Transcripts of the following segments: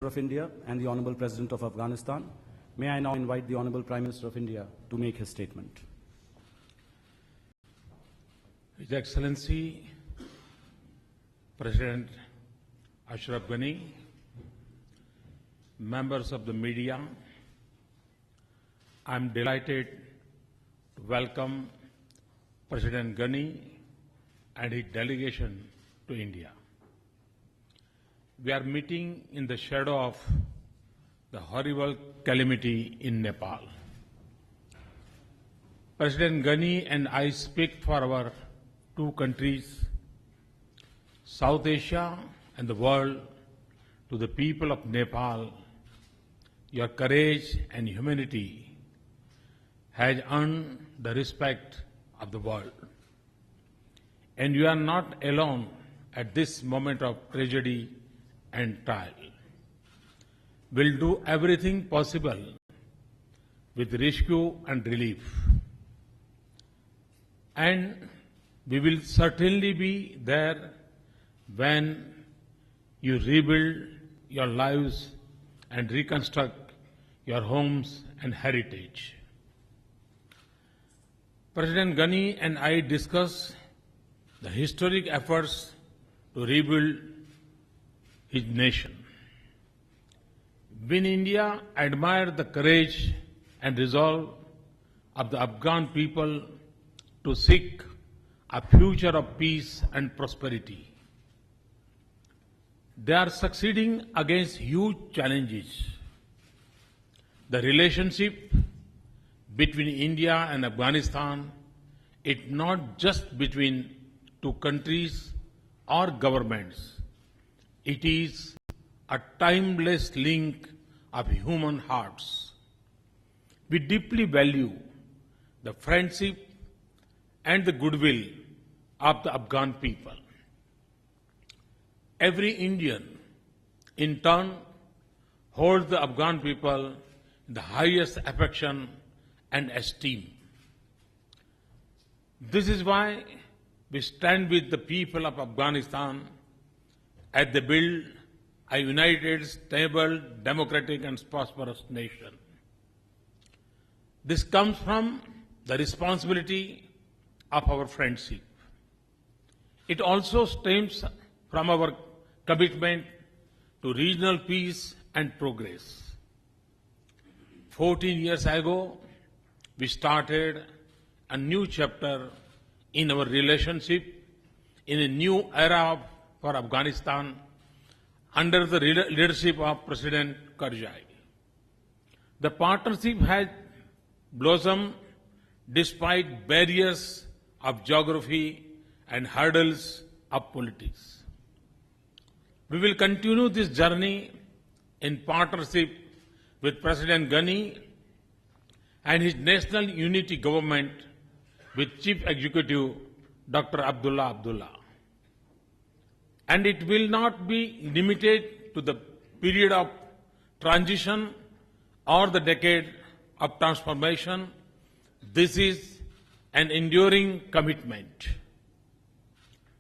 of India and the Honorable President of Afghanistan, may I now invite the Honorable Prime Minister of India to make his statement. His Excellency President Ashraf Ghani, members of the media, I am delighted to welcome President Ghani and his delegation to India. We are meeting in the shadow of the horrible calamity in Nepal. President Ghani and I speak for our two countries, South Asia and the world, to the people of Nepal. Your courage and humanity has earned the respect of the world. And you are not alone at this moment of tragedy and trial. We'll do everything possible with rescue and relief. And we will certainly be there when you rebuild your lives and reconstruct your homes and heritage. President Ghani and I discussed the historic efforts to rebuild his nation. We in India admire the courage and resolve of the Afghan people to seek a future of peace and prosperity. They are succeeding against huge challenges. The relationship between India and Afghanistan is not just between two countries or governments. It is a timeless link of human hearts. We deeply value the friendship and the goodwill of the Afghan people. Every Indian, in turn, holds the Afghan people in the highest affection and esteem. This is why we stand with the people of Afghanistan as they build a united, stable, democratic and prosperous nation. This comes from the responsibility of our friendship. It also stems from our commitment to regional peace and progress. 14 years ago, we started a new chapter in our relationship in a new era for Afghanistan under the leadership of President Karzai. The partnership has blossomed despite barriers of geography and hurdles of politics. We will continue this journey in partnership with President Ghani and his National Unity Government with Chief Executive Dr. Abdullah. And it will not be limited to the period of transition or the decade of transformation. This is an enduring commitment.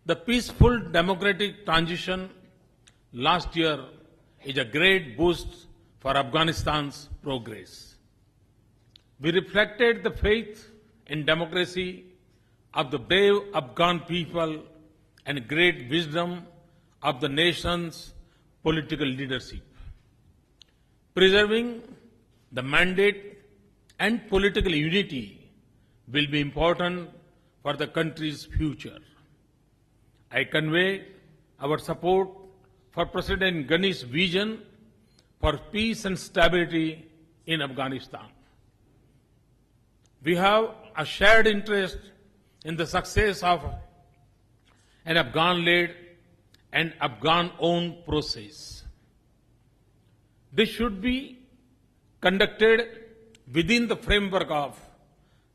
The peaceful democratic transition last year is a great boost for Afghanistan's progress. We reflected the faith in democracy of the brave Afghan people and great wisdom of the nation's political leadership. Preserving the mandate and political unity will be important for the country's future. I convey our support for President Ghani's vision for peace and stability in Afghanistan. We have a shared interest in the success of an Afghan-led and Afghan-owned process. This should be conducted within the framework of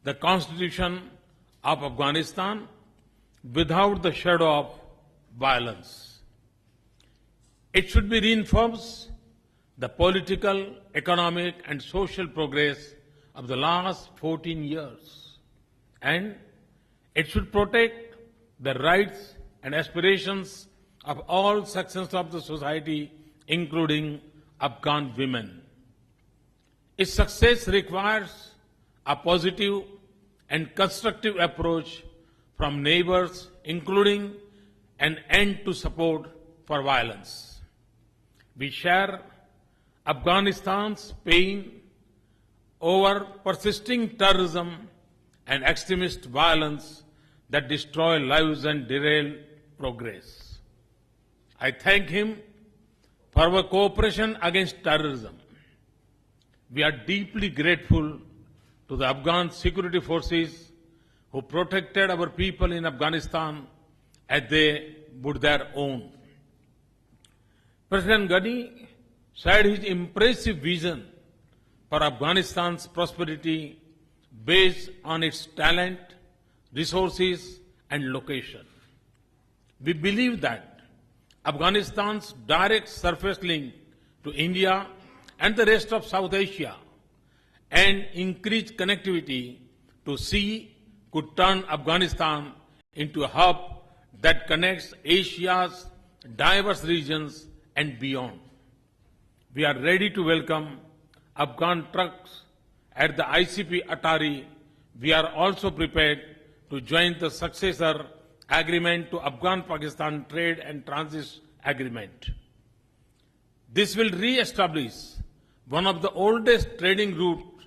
the Constitution of Afghanistan without the shadow of violence. It should be reinforced the political, economic and social progress of the last 14 years. And it should protect the rights and aspirations of all sections of the society, including Afghan women. Its success requires a positive and constructive approach from neighbors, including an end to support for violence. We share Afghanistan's pain over persisting terrorism and extremist violence that destroy lives and derail progress. I thank him for our cooperation against terrorism. We are deeply grateful to the Afghan security forces who protected our people in Afghanistan as they would their own. President Ghani shared his impressive vision for Afghanistan's prosperity based on its talent, resources, and location. We believe that Afghanistan's direct surface link to India and the rest of South Asia and increased connectivity to sea could turn Afghanistan into a hub that connects Asia's diverse regions and beyond. We are ready to welcome Afghan trucks at the ICP Atari. We are also prepared to join the successor agreement to Afghan-Pakistan Trade and Transit Agreement. This will re-establish one of the oldest trading routes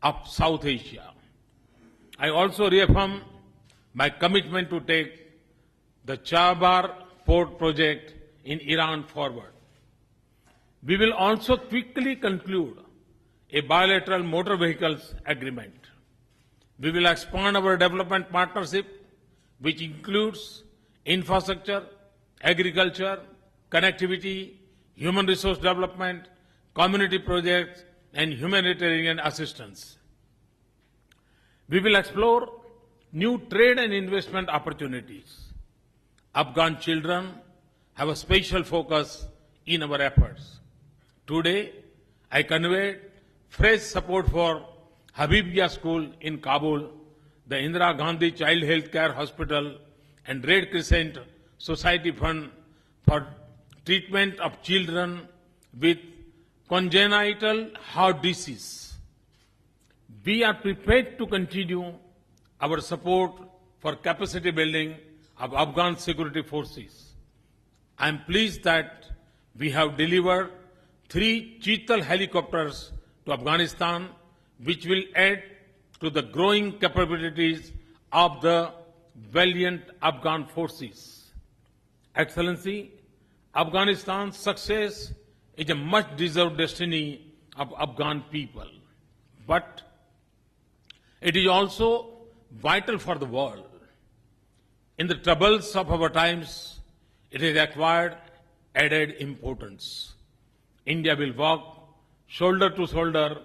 of South Asia. I also reaffirm my commitment to take the Chabar port project in Iran forward. We will also quickly conclude a bilateral motor vehicles agreement. We will expand our development partnership, which includes infrastructure, agriculture, connectivity, human resource development, community projects, and humanitarian assistance. We will explore new trade and investment opportunities. Afghan children have a special focus in our efforts. Today, I conveyed fresh support for Habibia School in Kabul, the Indira Gandhi Child Health Care Hospital, and Red Crescent Society Fund for treatment of children with congenital heart disease. We are prepared to continue our support for capacity building of Afghan security forces. I am pleased that we have delivered 3 Cheetal helicopters to Afghanistan, which will add to the growing capabilities of the valiant Afghan forces. Excellency, Afghanistan's success is a much-deserved destiny of Afghan people. But it is also vital for the world. In the troubles of our times, it has acquired added importance. India will work shoulder to shoulder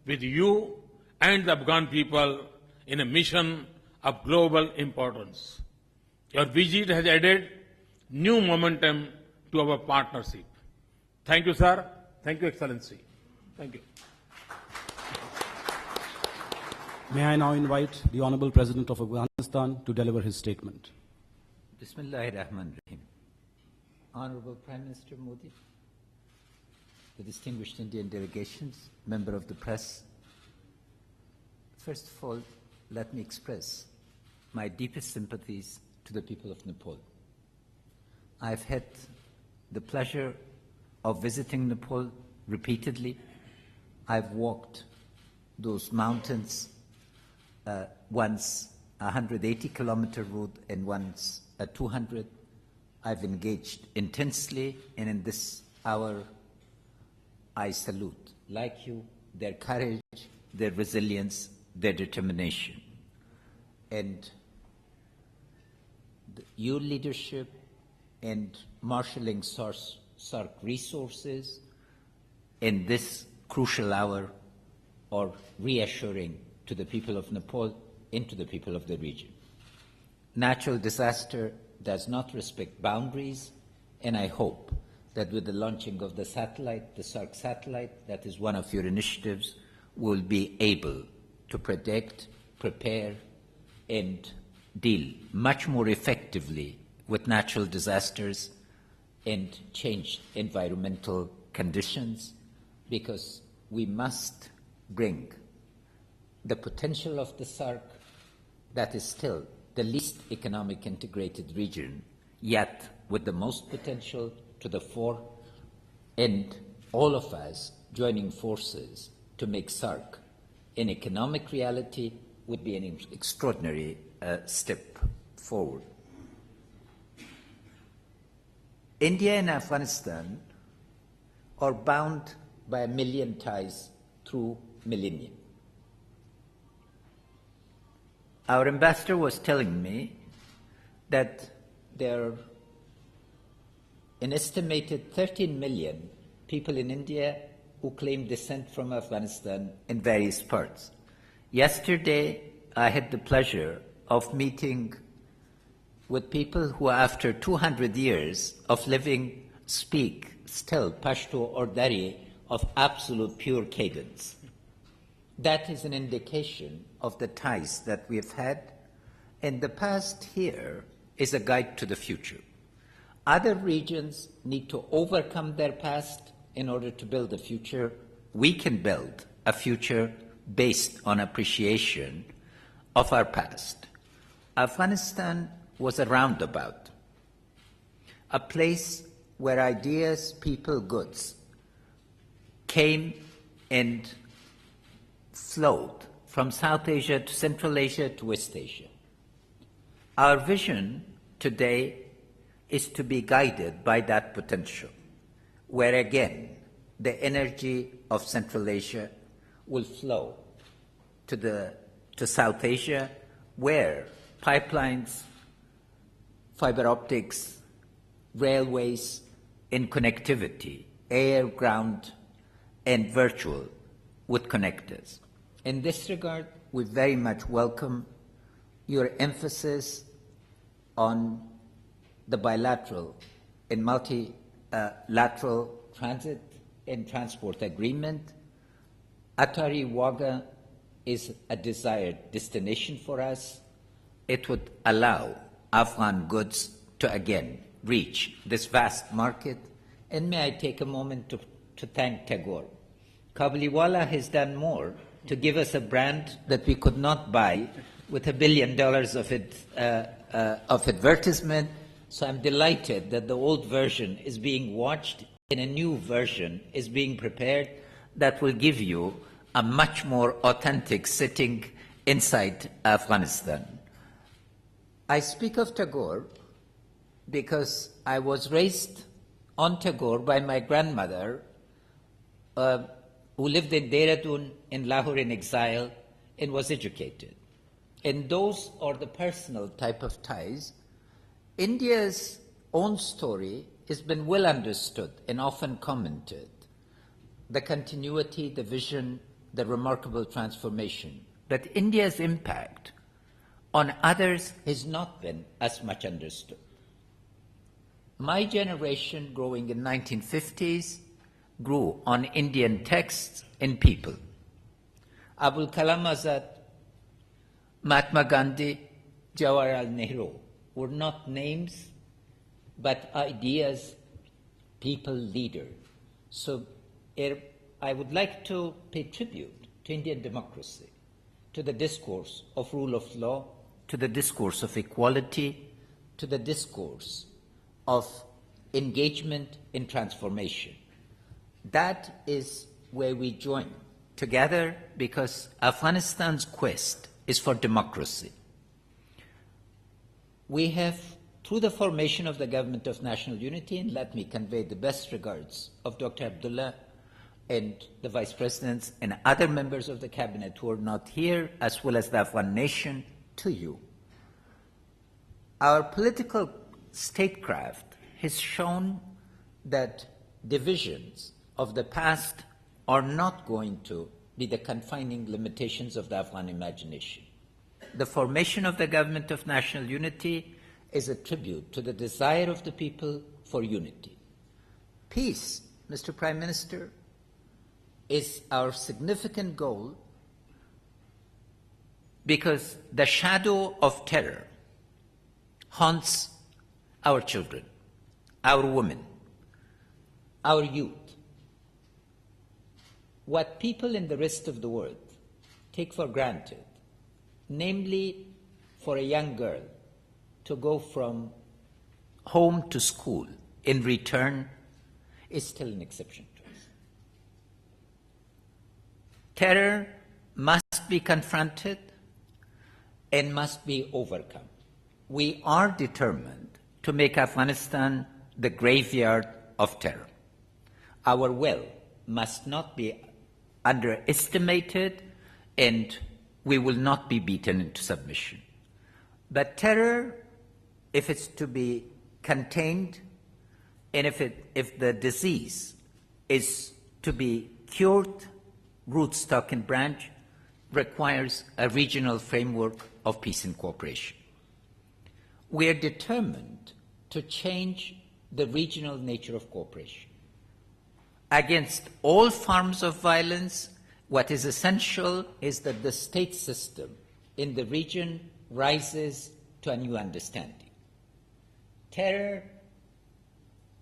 with you and the Afghan people in a mission of global importance. Your visit has added new momentum to our partnership. Thank you, sir. Thank you, Excellency. Thank you. May I now invite the Honorable President of Afghanistan to deliver his statement. Bismillahirrahmanirrahim. Honorable Prime Minister Modi, the distinguished Indian delegations, member of the press, first of all, let me express my deepest sympathies to the people of Nepal. I've had the pleasure of visiting Nepal repeatedly. I've walked those mountains, once a 180-kilometer route and once a 200. I've engaged intensely, and in this hour, I salute, like you, their courage, their resilience, their determination. And your leadership and marshalling SARC resources in this crucial hour are reassuring to the people of Nepal and to the people of the region. Natural disaster does not respect boundaries, and I hope that with the launching of the satellite, the SARC satellite, that is one of your initiatives, we'll be able to predict, prepare, and deal much more effectively with natural disasters and changed environmental conditions because we must bring the potential of the SAARC, that is still the least economic integrated region, yet with the most potential, to the fore, and all of us joining forces to make SAARC an economic reality would be an extraordinary step forward. India and Afghanistan are bound by a million ties through millennia. Our ambassador was telling me that there are an estimated 13 million people in India who claim descent from Afghanistan in various parts. Yesterday, I had the pleasure of meeting with people who, after 200 years of living, speak still Pashto or Dari of absolute pure cadence. That is an indication of the ties that we have had, and the past here is a guide to the future. Other regions need to overcome their past in order to build a future. We can build a future based on appreciation of our past. Afghanistan was a roundabout, a place where ideas, people, goods came and flowed from South Asia to Central Asia to West Asia. Our vision today is to be guided by that potential, where again the energy of Central Asia will flow to South Asia, where pipelines, fiber optics, railways, and connectivity, air, ground, and virtual, would connect us. In this regard, we very much welcome your emphasis on the bilateral and multilateral transit and transport agreement. Atari Wagah is a desired destination for us. It would allow Afghan goods to again reach this vast market. And may I take a moment to thank Tagore. Kabliwala has done more to give us a brand that we could not buy with $1 billion of advertisement. So I'm delighted that the old version is being watched and a new version is being prepared that will give you a much more authentic sitting inside Afghanistan. I speak of Tagore because I was raised on Tagore by my grandmother, who lived in Dehradun, in Lahore in exile, and was educated. And those are the personal type of ties. India's own story has been well understood and often commented. The continuity, the vision, the remarkable transformation. But India's impact on others has not been as much understood. My generation, growing in 1950s, grew on Indian texts and people. Abul Kalam Azad, Mahatma Gandhi, Jawaharlal Nehru were not names, but ideas, people, leaders. So I would like to pay tribute to Indian democracy, to the discourse of rule of law, to the discourse of equality, to the discourse of engagement in transformation. That is where we join together, because Afghanistan's quest is for democracy. We have, through the formation of the Government of National Unity, and let me convey the best regards of Dr. Abdullah and the Vice Presidents and other members of the Cabinet who are not here, as well as the Afghan nation, to you. Our political statecraft has shown that divisions of the past are not going to be the confining limitations of the Afghan imagination. The formation of the Government of National Unity is a tribute to the desire of the people for unity. Peace, Mr. Prime Minister, is our significant goal, because the shadow of terror haunts our children, our women, our youth. what people in the rest of the world take for granted, namely for a young girl to go from home to school in return, is still an exception to us. Terror must be confronted and must be overcome. We are determined to make Afghanistan the graveyard of terror. Our will must not be underestimated, and we will not be beaten into submission. But terror, if it's to be contained, and if the disease is to be cured, root, stock, and branch, requires a regional framework of peace and cooperation. We are determined to change the regional nature of cooperation. Against all forms of violence, what is essential is that the state system in the region rises to a new understanding. Terror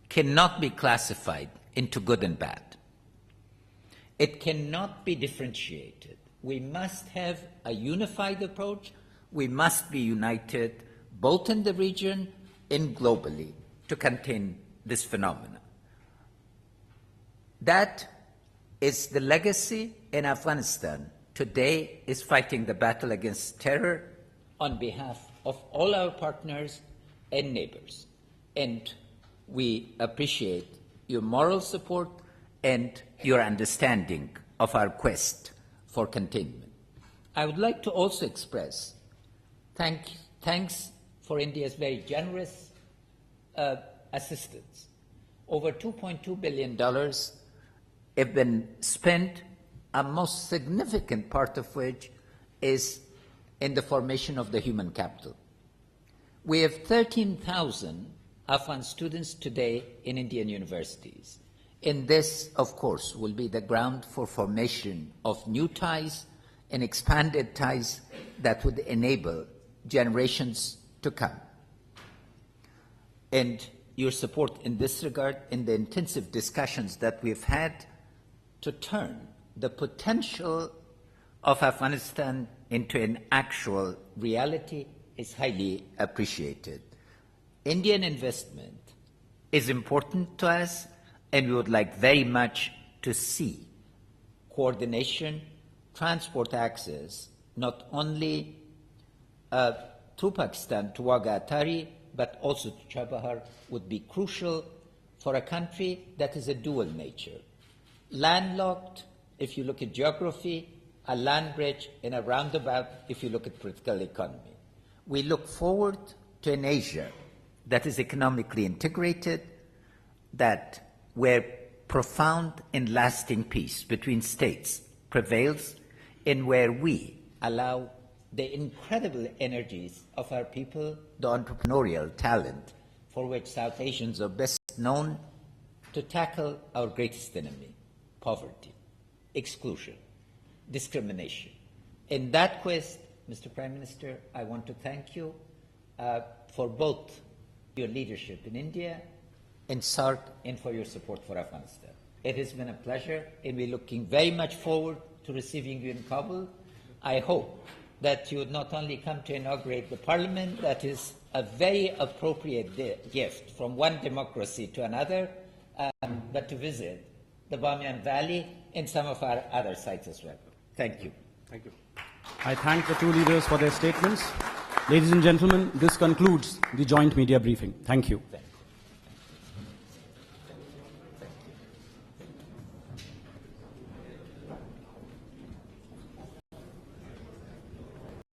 cannot be classified into good and bad. It cannot be differentiated. We must have a unified approach. We must be united both in the region and globally to contain this phenomenon. That is the legacy in Afghanistan. Today is fighting the battle against terror on behalf of all our partners and neighbors. And we appreciate your moral support and your understanding of our quest for containment. I would like to also express thanks for India's very generous assistance. Over $2.2 billion have been spent, a most significant part of which is in the formation of the human capital. We have 13,000 Afghan students today in Indian universities. And this, of course, will be the ground for formation of new ties and expanded ties that would enable generations to come. And your support in this regard, in the intensive discussions that we've had to turn the potential of Afghanistan into an actual reality, is highly appreciated. Indian investment is important to us, and we would like very much to see coordination, transport access, not only through Pakistan to Wagah Atari, but also to Chabahar, would be crucial for a country that is a dual nature. Landlocked, if you look at geography, a land bridge, and a roundabout, if you look at political economy. We look forward to an Asia that is economically integrated, where profound and lasting peace between states prevails, and where we allow the incredible energies of our people, the entrepreneurial talent for which South Asians are best known, to tackle our greatest enemy, poverty, exclusion, discrimination. In that quest, Mr. Prime Minister, I want to thank you for both your leadership in India and SAARC, and for your support for Afghanistan. It has been a pleasure, and we're looking very much forward to receiving you in Kabul. I hope that you would not only come to inaugurate the parliament, that is a very appropriate gift from one democracy to another, but to visit the Bamiyan Valley and some of our other sites as well. Thank you. Thank you. I thank the two leaders for their statements. Ladies and gentlemen, this concludes the joint media briefing. Thank you.